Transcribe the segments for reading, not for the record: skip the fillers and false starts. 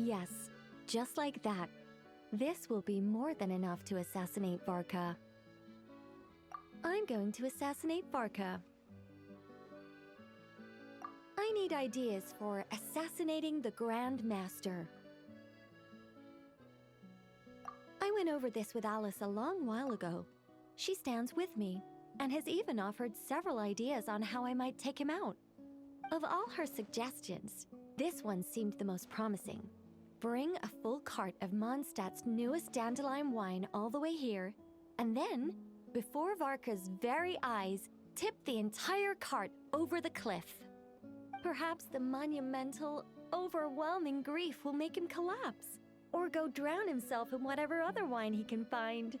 Yes, just like that. This will be more than enough to assassinate Varka. I'm going to assassinate Varka. I need ideas for assassinating the Grand Master. I went over this with Alice a long while ago. She stands with me, and has even offered several ideas on how I might take him out. Of all her suggestions, this one seemed the most promising. Bring a full cart of Mondstadt's newest dandelion wine all the way here, and then, before Varka's very eyes, tip the entire cart over the cliff. Perhaps the monumental, overwhelming grief will make him collapse, or go drown himself in whatever other wine he can find.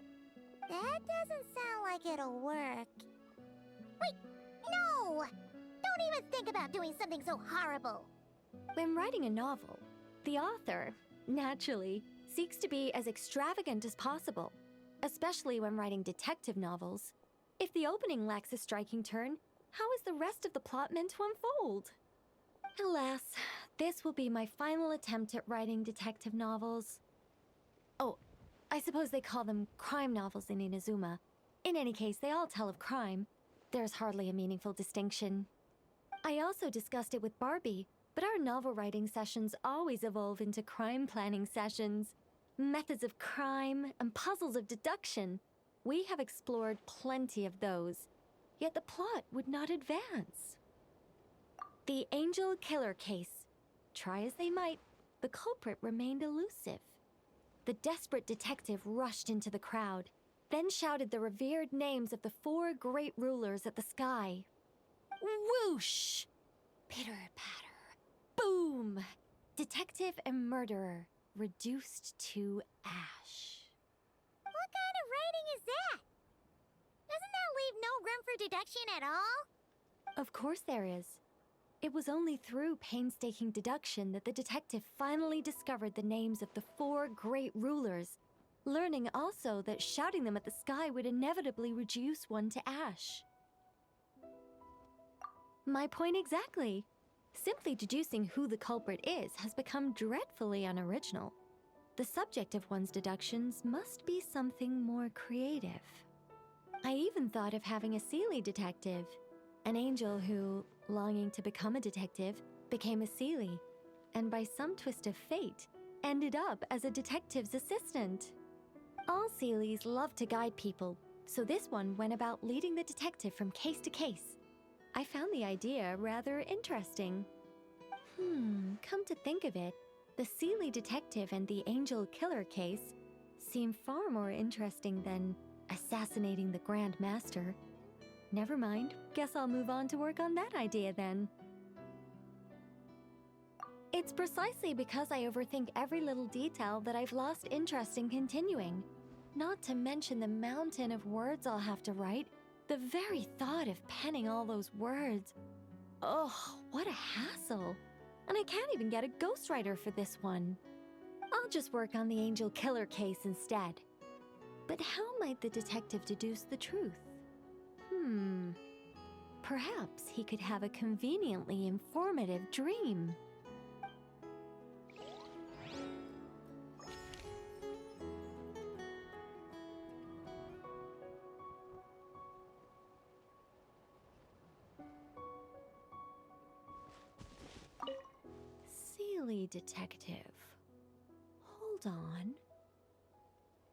That doesn't sound like it'll work. Wait, no! Don't even think about doing something so horrible. When writing a novel, the author, naturally, seeks to be as extravagant as possible, especially when writing detective novels. If the opening lacks a striking turn, how is the rest of the plot meant to unfold? Alas, this will be my final attempt at writing detective novels. Oh, I suppose they call them crime novels in Inazuma. In any case, they all tell of crime. There's hardly a meaningful distinction. I also discussed it with Barbie, but our novel writing sessions always evolve into crime planning sessions. Methods of crime and puzzles of deduction. We have explored plenty of those, yet the plot would not advance. The Angel Killer case. Try as they might, the culprit remained elusive. The desperate detective rushed into the crowd, then shouted the revered names of the 4 great rulers at the sky. Whoosh! Pitter-patter. Boom! Detective and murderer reduced to ash. What kind of writing is that? Doesn't that leave no room for deduction at all? Of course there is. It was only through painstaking deduction that the detective finally discovered the names of the 4 great rulers, learning also that shouting them at the sky would inevitably reduce one to ash. My point exactly. Simply deducing who the culprit is has become dreadfully unoriginal. The subject of one's deductions must be something more creative. I even thought of having a Seelie detective, an angel who, longing to become a detective, became a Seelie, and by some twist of fate, ended up as a detective's assistant. All Seelies love to guide people, so this one went about leading the detective from case to case. I found the idea rather interesting. Come to think of it, the Seelie detective and the Angel Killer case seem far more interesting than assassinating the Grand Master. Never mind, guess I'll move on to work on that idea then. It's precisely because I overthink every little detail that I've lost interest in continuing. Not to mention the mountain of words I'll have to write. The very thought of penning all those words. Oh, what a hassle. And I can't even get a ghostwriter for this one. I'll just work on the Angel Killer case instead. But how might the detective deduce the truth? Perhaps he could have a conveniently informative dream. Seelie detective. Hold on.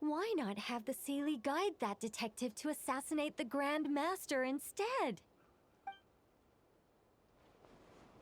Why not have the Seelie guide that detective to assassinate the Grand Master instead?